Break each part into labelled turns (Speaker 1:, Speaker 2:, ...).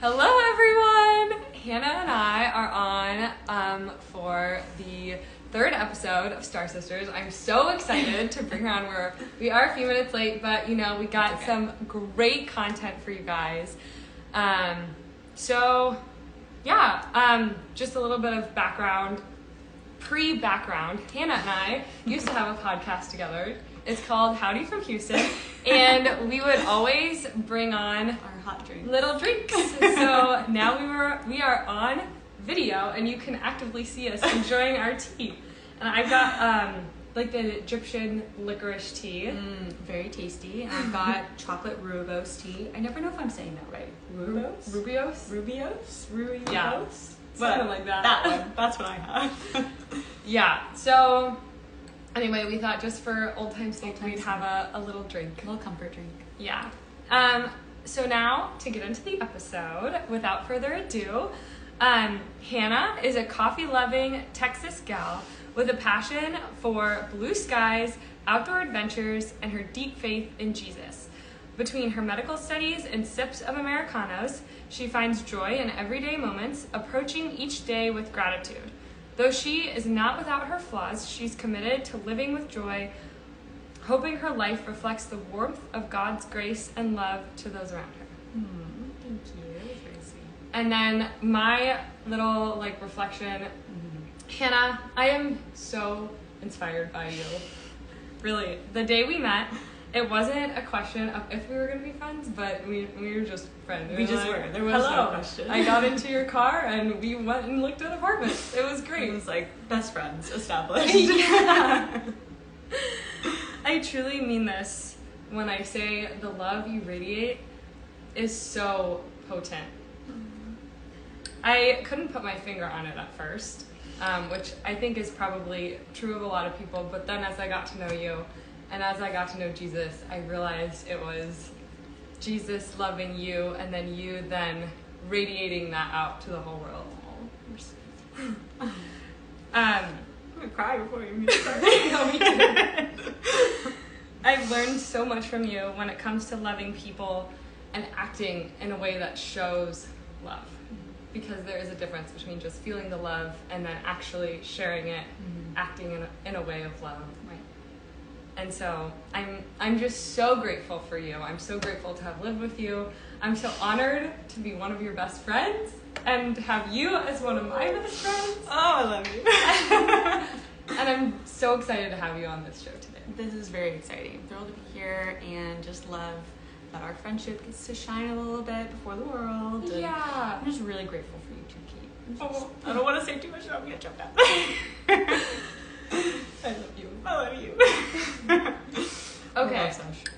Speaker 1: Hello everyone! Hannah and I are on for the third episode of Star Sisters. I'm so excited to bring her on. We are a few minutes late, but we got some great content for you guys. Just a little bit of background, pre-background. Hannah and I used to have a podcast together. It's called Howdy from Houston, and we would always bring on
Speaker 2: our hot drinks.
Speaker 1: Little drinks. So now we are on video, and you can actively see us enjoying our tea. And I've got the Egyptian licorice tea,
Speaker 2: very tasty. And I've got chocolate rooibos tea. I never know if I'm saying that right. Rubios?
Speaker 1: Yeah, something like that.
Speaker 2: That one. That's what I have.
Speaker 1: Yeah. So anyway, we thought just for old time's sake, we'd have a little drink.
Speaker 2: A little comfort drink.
Speaker 1: Yeah. So now, to get into the episode, without further ado, Hannah is a coffee-loving Texas gal with a passion for blue skies, outdoor adventures, and her deep faith in Jesus. Between her medical studies and sips of Americanos, she finds joy in everyday moments, approaching each day with gratitude. Though she is not without her flaws, she's committed to living with joy, hoping her life reflects the warmth of God's grace and love to those around her.
Speaker 2: Thank you. That was very sweet.
Speaker 1: And then my little reflection, Hannah, I am so inspired by you. Really, the day we met, it wasn't a question of if we were going to be friends, but we were just friends.
Speaker 2: We just were. There was no question.
Speaker 1: I got into your car and we went and looked at apartments. It was great.
Speaker 2: It was like best friends established.
Speaker 1: Yeah. I truly mean this when I say the love you radiate is so potent. I couldn't put my finger on it at first, which I think is probably true of a lot of people, but then as I got to know you and as I got to know Jesus, I realized it was Jesus loving you and then you then radiating that out to the whole world.
Speaker 2: I'm gonna cry before you meet start.
Speaker 1: No, me too. I've learned so much from you when it comes to loving people and acting in a way that shows love. Because there is a difference between just feeling the love and then actually sharing it, acting in a way of love.
Speaker 2: Right.
Speaker 1: And so I'm just so grateful for you. I'm so grateful to have lived with you. I'm so honored to be one of your best friends and have you as one of my best friends.
Speaker 2: Oh, I love you.
Speaker 1: And I'm so excited to have you on this show today.
Speaker 2: This is very exciting. I'm thrilled to be here and just love that our friendship gets to shine a little bit before the world. And
Speaker 1: yeah.
Speaker 2: I'm just really grateful for you too, Kate.
Speaker 1: I don't want to say too much, I'm gonna choke up.
Speaker 2: I love you.
Speaker 1: Okay,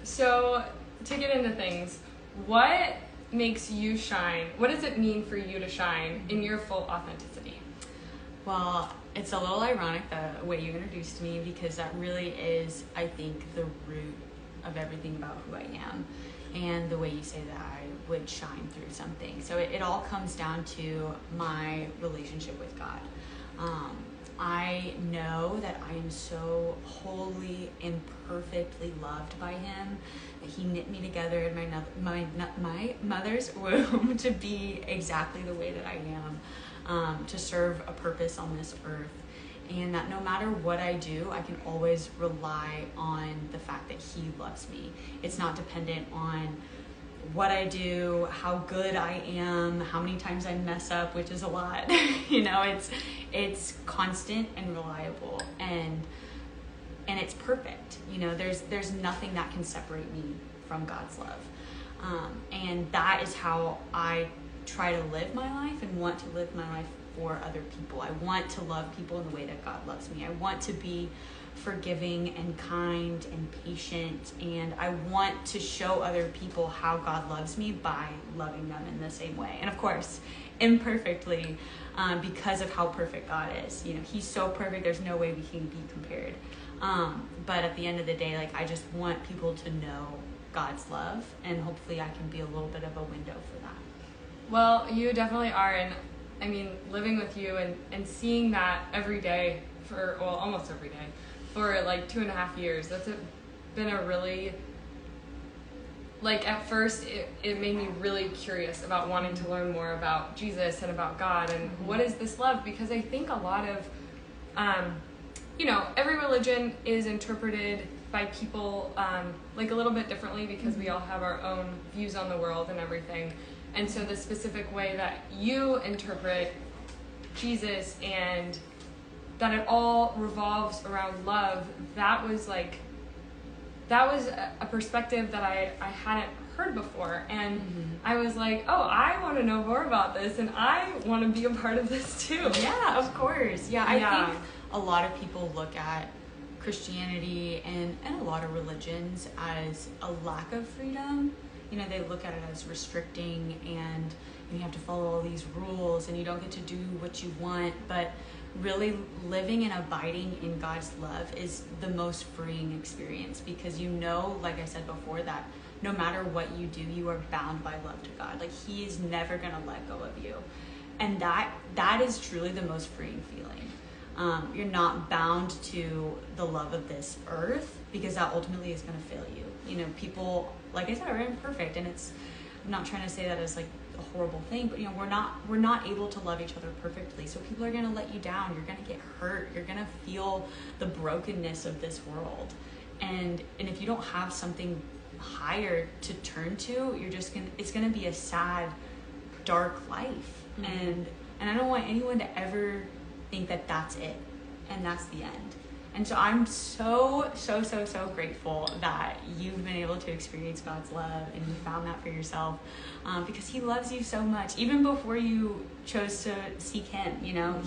Speaker 1: so to get into things, what makes you shine? What does it mean for you to shine in your full authenticity?
Speaker 2: Well, it's a little ironic the way you introduced me because that really is, I think, the root of everything about who I am and the way you say that I would shine through something. So it all comes down to my relationship with God. I know that I am so wholly and perfectly loved by Him, that He knit me together in my mother's womb to be exactly the way that I am, to serve a purpose on this earth. And that no matter what I do, I can always rely on the fact that He loves me. It's not dependent on what I do, how good I am, how many times I mess up, which is a lot. It's constant and reliable, and it's perfect. There's nothing that can separate me from God's love. And that is how I try to live my life and want to live my life for other people. I want to love people in the way that God loves me. I want to be forgiving and kind and patient, and I want to show other people how God loves me by loving them in the same way. And of course, imperfectly, because of how perfect God is. He's so perfect, there's no way we can be compared. But at the end of the day, I just want people to know God's love, and hopefully I can be a little bit of a window for that.
Speaker 1: Well, you definitely are, and I mean, living with you and seeing that every day almost every day for 2.5 years, that's been a really like at first it made me really curious about wanting to learn more about Jesus and about God and what is this love, because I think a lot of every religion is interpreted by people like a little bit differently, because we all have our own views on the world and everything. And so the specific way that you interpret Jesus and that it all revolves around love, that was a perspective that I hadn't heard before. And I was like, oh, I want to know more about this, and I want to be a part of this too.
Speaker 2: Yeah, of course. Yeah, I think a lot of people look at Christianity and a lot of religions as a lack of freedom. They look at it as restricting, and you have to follow all these rules and you don't get to do what you want. But really living and abiding in God's love is the most freeing experience, because like I said before, that no matter what you do, you are bound by love to God. Like, he is never going to let go of you. And that is truly the most freeing feeling. You're not bound to the love of this earth, because that ultimately is going to fail you. People, like I said, are imperfect, and I'm not trying to say that as like a horrible thing, but we're not able to love each other perfectly. So people are going to let you down. You're going to get hurt. You're going to feel the brokenness of this world. And if you don't have something higher to turn to, it's going to be a sad, dark life. And I don't want anyone to ever think that that's it and that's the end. And so I'm so grateful that you've been able to experience God's love and you found that for yourself, because he loves you so much. Even before you chose to seek him,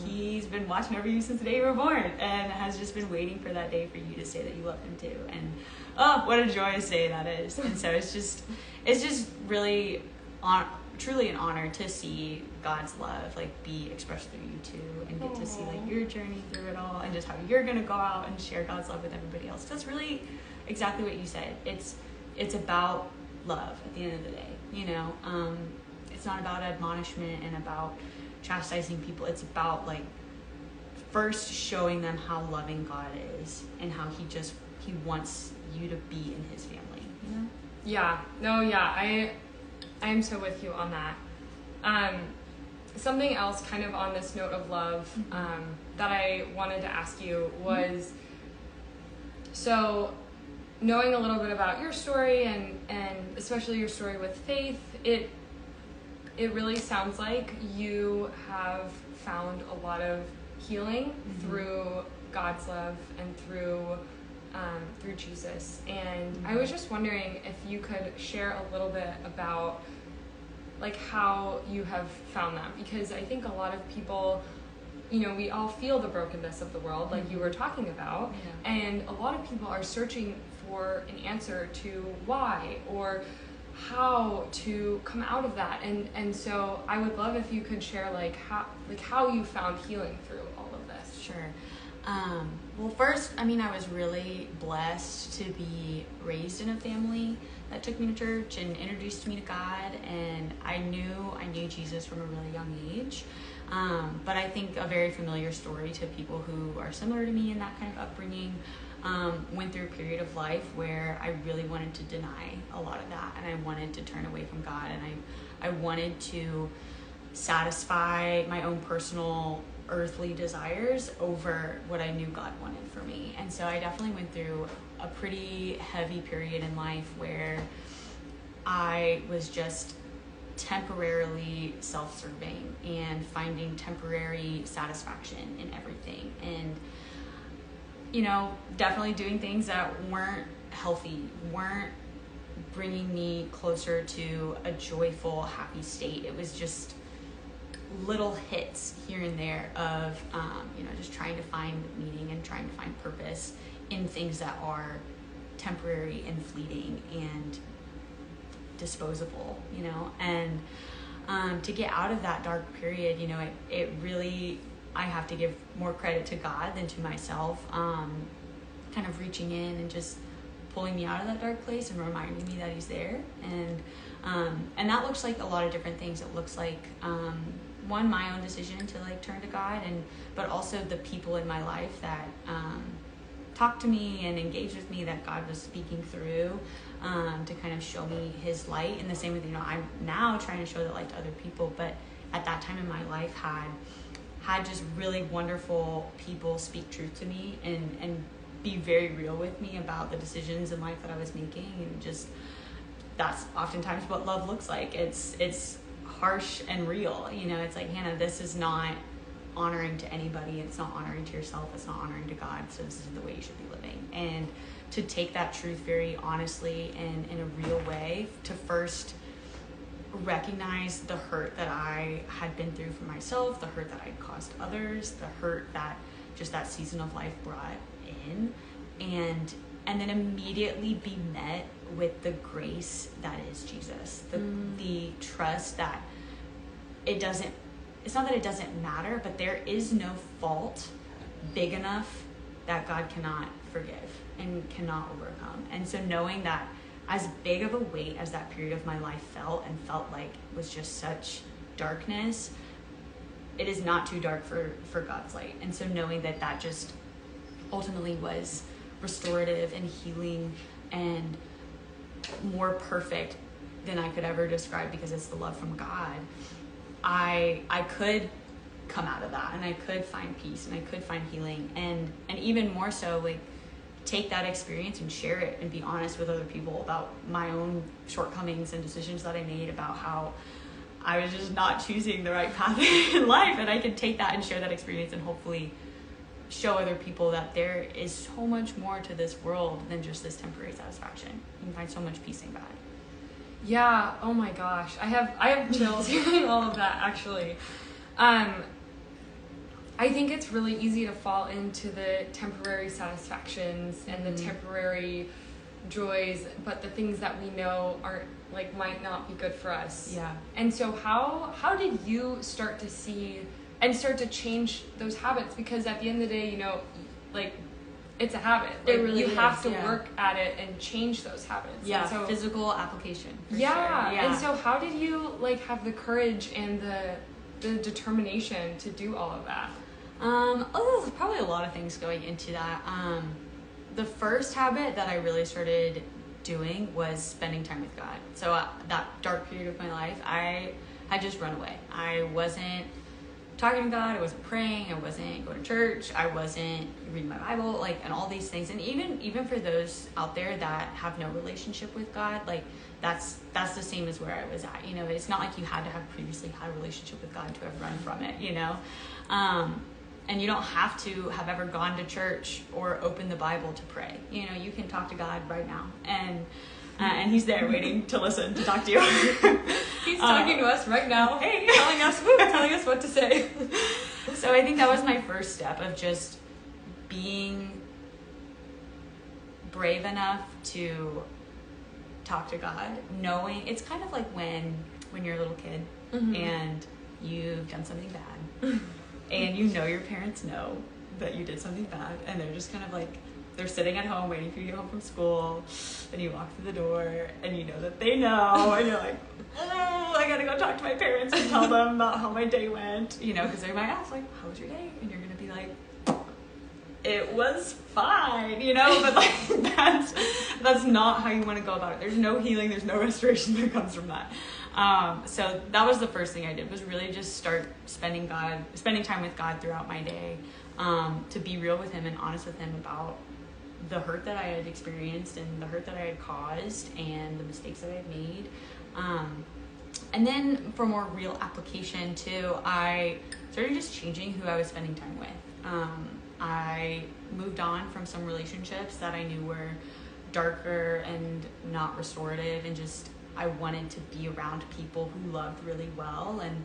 Speaker 2: he's been watching over you since the day you were born, and has just been waiting for that day for you to say that you love him too. And oh, what a joyous day that is. And so it's just really truly an honor to see God's love be expressed through you too, and get to see your journey through it all, and just how you're gonna go out and share God's love with everybody else. That's really exactly what you said. It's about love at the end of the day. It's not about admonishment and about chastising people. It's about first showing them how loving God is, and how he wants you to be in his family.
Speaker 1: Yeah. No. Yeah. I'm so with you on that. Something else kind of on this note of love that I wanted to ask you was, so knowing a little bit about your story and especially your story with faith, it really sounds like you have found a lot of healing through God's love and through Jesus. And I was just wondering if you could share a little bit about how you have found that, because I think a lot of people, we all feel the brokenness of the world, like you were talking about, and a lot of people are searching for an answer to why or how to come out of that. And so I would love if you could share how you found healing through all of this.
Speaker 2: Sure. Well, first, I was really blessed to be raised in a family that took me to church and introduced me to God, and I knew Jesus from a really young age. But I think a very familiar story to people who are similar to me in that kind of upbringing, went through a period of life where I really wanted to deny a lot of that, and I wanted to turn away from God, and I wanted to satisfy my own personal earthly desires over what I knew God wanted for me. And so I definitely went through a pretty heavy period in life where I was just temporarily self-serving and finding temporary satisfaction in everything, and definitely doing things that weren't healthy, weren't bringing me closer to a joyful, happy state. It was just little hits here and there of just trying to find meaning and trying to find purpose in things that are temporary and fleeting and disposable, and to get out of that dark period, it really, I have to give more credit to God than to myself, kind of reaching in and just pulling me out of that dark place and reminding me that he's there. And that looks like a lot of different things. It looks like one, my own decision to turn to God, but also the people in my life that talked to me and engaged with me that God was speaking through. to kind of show me his light. In the same way, I'm now trying to show that light to other people, but at that time in my life had just really wonderful people speak truth to me and be very real with me about the decisions in life that I was making. And just, that's oftentimes what love looks like. It's harsh and real. It's like, Hannah, this is not honoring to anybody. It's not honoring to yourself. It's not honoring to God. So this is the way you should be living. And to take that truth very honestly and in a real way, to first recognize the hurt that I had been through for myself, the hurt that I had caused others, the hurt that just that season of life brought in, and then immediately be met with the grace that is Jesus, the trust that it's not that it doesn't matter, but there is no fault big enough that God cannot forgive and cannot overcome. And so knowing that, as big of a weight as that period of my life felt like was just such darkness, it is not too dark for God's light. And so knowing that just ultimately was restorative and healing and more perfect than I could ever describe, because it's the love from God, I could come out of that, and I could find peace, and I could find healing, and even more so, like, take that experience and share it and be honest with other people about my own shortcomings and decisions that I made, about how I was just not choosing the right path in life. And I could take that and share that experience and hopefully show other people that there is so much more to this world than just this temporary satisfaction. You can find so much peace in God.
Speaker 1: Yeah. Oh my gosh. I have chills hearing all of that, actually. I think it's really easy to fall into the temporary satisfactions and the temporary joys, but the things that we know aren't, like, might not be good for us.
Speaker 2: Yeah.
Speaker 1: And so how did you start to see and start to change those habits? Because at the end of the day, like, it's a habit. Like,
Speaker 2: it really
Speaker 1: you have to
Speaker 2: yeah.
Speaker 1: work at it and change those habits.
Speaker 2: Yeah,
Speaker 1: so,
Speaker 2: physical application.
Speaker 1: Yeah.
Speaker 2: Sure. Yeah.
Speaker 1: And so how did you, like, have the courage and the determination to do all of that?
Speaker 2: There's probably a lot of things going into that. The first habit that I really started doing was spending time with God. So that dark period of my life, I had just run away. I wasn't talking to God, I wasn't praying, I wasn't going to church, I wasn't reading my Bible, like, and all these things. And even for those out there that have no relationship with God, like, that's the same as where I was at. It's not like you had to have previously had a relationship with God to have run from it, and you don't have to have ever gone to church or opened the Bible to pray. You can talk to God right now, and he's there waiting to listen, to talk to you.
Speaker 1: He's talking to us right now.
Speaker 2: Hey,
Speaker 1: telling us what to say.
Speaker 2: So I think that was my first step of just being brave enough to talk to God, knowing it's kind of like when you're a little kid and you've done something bad. And your parents know that you did something bad, and they're just kind of like, they're sitting at home waiting for you to get home from school, and you walk through the door, and you know that they know, and you're like, oh, I gotta go talk to my parents and tell them about how my day went, because they might ask, like, how was your day? And you're gonna be like, it was fine, but like, that's not how you want to go about it. There's no healing, there's no restoration that comes from that. So that was the first thing I did, was really just start spending time with God throughout my day, to be real with him and honest with him about the hurt that I had experienced and the hurt that I had caused and the mistakes that I had made. And then for more real application too, I started just changing who I was spending time with. I moved on from some relationships that I knew were darker and not restorative, and just I wanted to be around people who loved really well and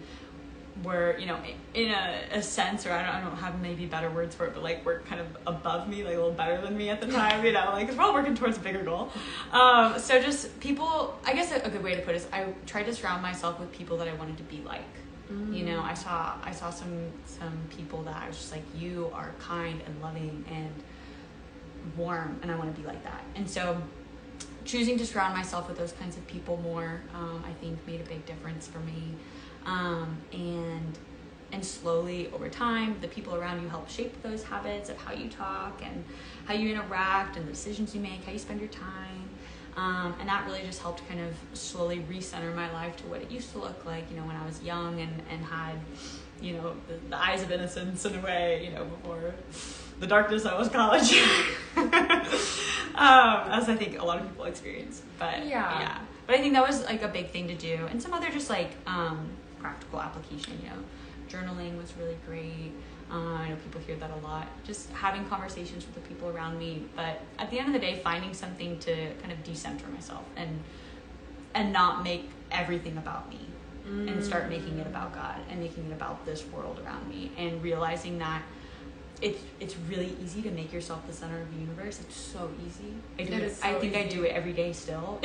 Speaker 2: were, in a sense, or I don't have maybe better words for it, but like were kind of above me, like a little better than me at the time, like, because we're all working towards a bigger goal. So just people, I guess a good way to put it is I tried to surround myself with people that I wanted to be like. I saw some people that I was just like, you are kind and loving and warm, and I want to be like that. And so choosing to surround myself with those kinds of people more, I think made a big difference for me. And slowly over time, the people around you help shape those habits of how you talk and how you interact and the decisions you make, how you spend your time. And that really just helped kind of slowly recenter my life to what it used to look like, when I was young and had, the eyes of innocence in a way, before the darkness that was college. As I think a lot of people experience. But yeah. But I think that was like a big thing to do. And some other just like practical application, journaling was really great. I know people hear that a lot. Just having conversations with the people around me. But at the end of the day, finding something to kind of decenter myself and not make everything about me. And start making it about God and making it about this world around me. And realizing that it's really easy to make yourself the center of the universe. It's so easy. I think I do it every day still,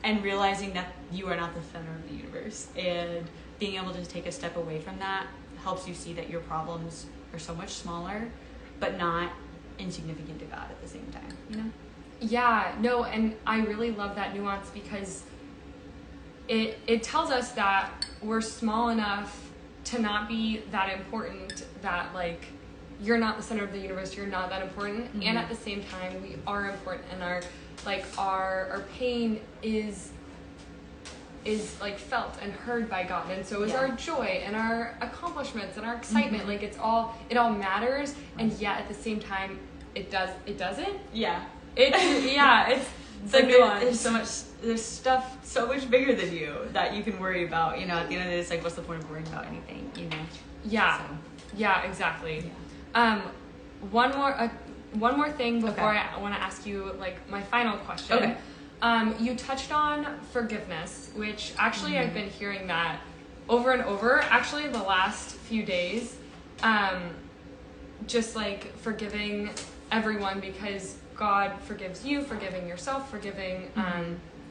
Speaker 2: and realizing that you are not the center of the universe. And being able to take a step away from that helps you see that your problems are so much smaller, but not insignificant to God at the same time,
Speaker 1: Yeah, no, and I really love that nuance because it tells us that we're small enough to not be that important, that like you're not the center of the universe, you're not that important, and at the same time we are important, and our pain is like felt and heard by God, and so is our joy and our accomplishments and our excitement. Like it all matters, and yet at the same time it doesn't. It's the nuance.
Speaker 2: There's stuff so much bigger than you that you can worry about. At the end of the day, it's like, what's the point of worrying about anything?
Speaker 1: Yeah, exactly. Yeah. One more thing before I want to ask you like my final question. Okay. You touched on forgiveness, which actually I've been hearing that over and over. Actually, the last few days, just like forgiving everyone because God forgives you, forgiving yourself, forgiving,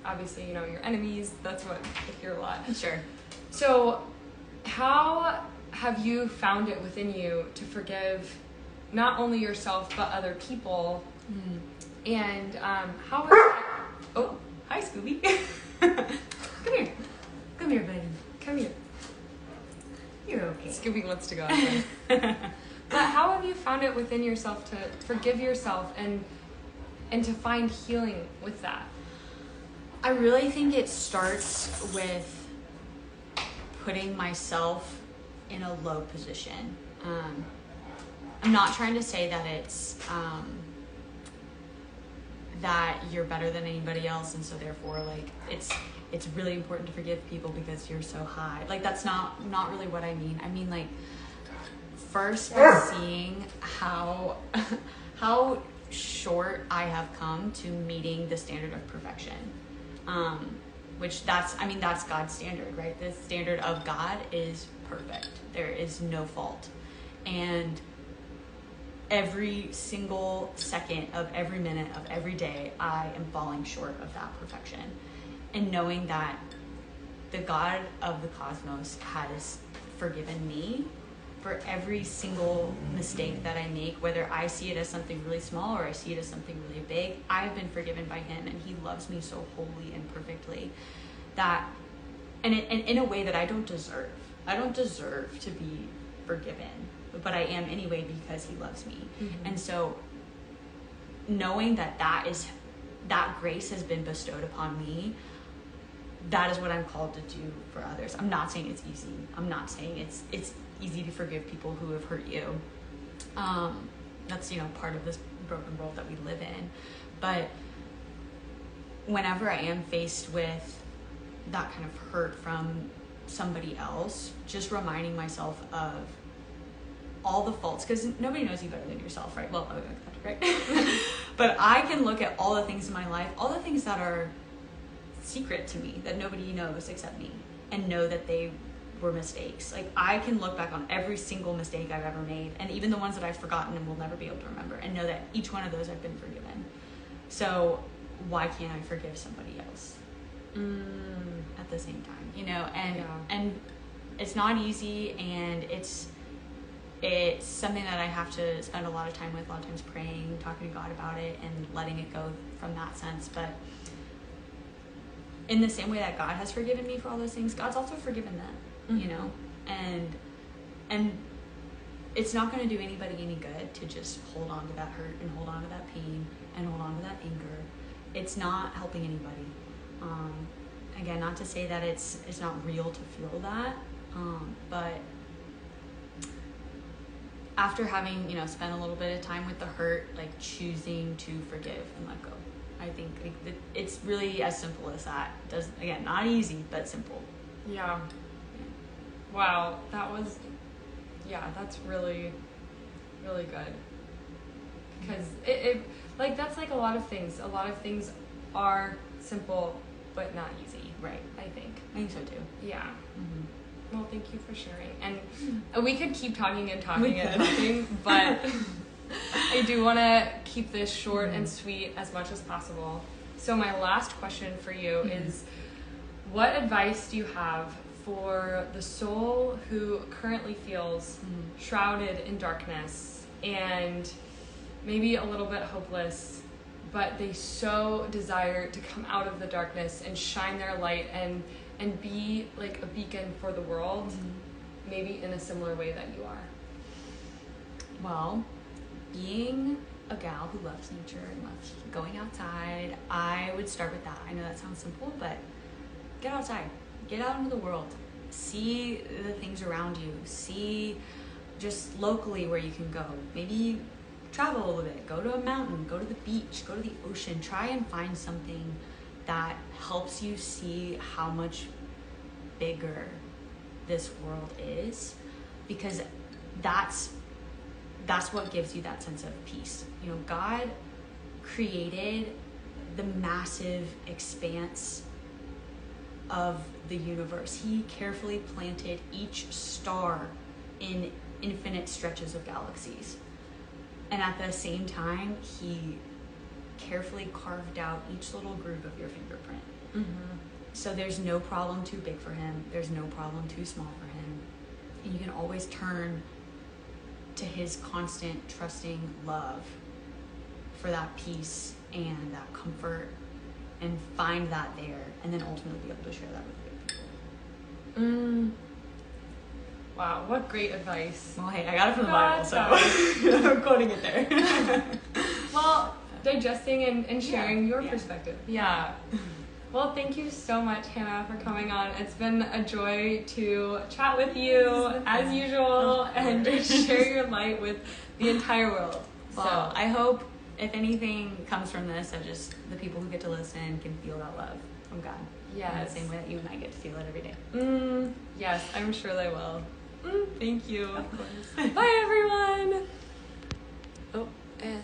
Speaker 1: obviously, your enemies. That's what I hear a lot.
Speaker 2: Sure.
Speaker 1: So how have you found it within you to forgive not only yourself, but other people? And how was that?
Speaker 2: Oh, hi, Scooby. Come here, buddy.
Speaker 1: Come here.
Speaker 2: You're okay.
Speaker 1: Scooby wants to go outside. But how have you found it within yourself to forgive yourself and to find healing with that?
Speaker 2: I really think it starts with putting myself in a low position. I'm not trying to say that it's that you're better than anybody else, and so therefore like it's really important to forgive people because you're so high. Like that's not really what I mean. I mean like first by seeing how short I have come to meeting the standard of perfection. Which that's God's standard, right? The standard of God is perfect. There is no fault. And every single second of every minute of every day, I am falling short of that perfection. And knowing that the God of the cosmos has forgiven me for every single mistake that I make, whether I see it as something really small or I see it as something really big, I have been forgiven by him, and he loves me so wholly and perfectly that, and in a way that I don't deserve. I don't deserve to be forgiven, but I am anyway because he loves me. And so knowing that grace has been bestowed upon me, that is what I'm called to do for others. I'm not saying it's easy. I'm not saying it's easy to forgive people who have hurt you. That's, part of this broken world that we live in. But whenever I am faced with that kind of hurt from somebody else, just reminding myself of all the faults, because nobody knows you better than yourself, right? Well, right? But I can look at all the things in my life, all the things that are secret to me that nobody knows except me, and know that they were mistakes. Like I can look back on every single mistake I've ever made, and even the ones that I've forgotten and will never be able to remember, and know that each one of those I've been forgiven. So why can't I forgive somebody else at the same time? And it's not easy, and it's something that I have to spend a lot of time with, a lot of times praying, talking to God about it, and letting it go from that sense. But in the same way that God has forgiven me for all those things, God's also forgiven them. And it's not going to do anybody any good to just hold on to that hurt and hold on to that pain and hold on to that anger it's not helping anybody. Again, not to say that it's not real to feel that, but after having, spent a little bit of time with the hurt, like choosing to forgive and let go. I think it's really as simple as that. Again, not easy, but simple.
Speaker 1: Yeah. Wow, that's really, really good. Because that's like a lot of things. A lot of things are simple, but not easy.
Speaker 2: Right.
Speaker 1: I think
Speaker 2: so too.
Speaker 1: Yeah.
Speaker 2: Mm-hmm.
Speaker 1: Well, thank you for sharing. And we could keep talking and talking, but I do want to keep this short and sweet as much as possible. So my last question for you is, what advice do you have for the soul who currently feels shrouded in darkness and maybe a little bit hopeless, but they so desire to come out of the darkness and shine their light and be like a beacon for the world, maybe in a similar way that you are?
Speaker 2: Well, being a gal who loves nature and loves going outside, I would start with that. I know that sounds simple, but get outside. Get out into the world. See the things around you. See just locally where you can go. Maybe travel a little bit. Go to a mountain. Go to the beach. Go to the ocean. Try and find something that helps you see how much bigger this world is, because that's what gives you that sense of peace. God created the massive expanse of the universe. He carefully planted each star in infinite stretches of galaxies. And at the same time, he carefully carved out each little groove of your fingerprint. So there's no problem too big for him. There's no problem too small for him. And you can always turn to his constant, trusting love for that peace and that comfort, and find that there, and then ultimately be able to share that with other people.
Speaker 1: Wow, what great advice.
Speaker 2: Well, hey, I got it from the Bible, so I'm quoting it there.
Speaker 1: Well, digesting and sharing your
Speaker 2: Yeah.
Speaker 1: perspective. Yeah. Well, thank you so much, Hannah, for coming on. It's been a joy to chat with you, as usual, and share your light with the entire world.
Speaker 2: Well, I hope, if anything comes from this, that just the people who get to listen can feel that love from God.
Speaker 1: Yes.
Speaker 2: In the same way that you and I get to feel it every day.
Speaker 1: Yes, I'm sure they will. Thank you.
Speaker 2: Of course.
Speaker 1: Bye, everyone. Oh, and...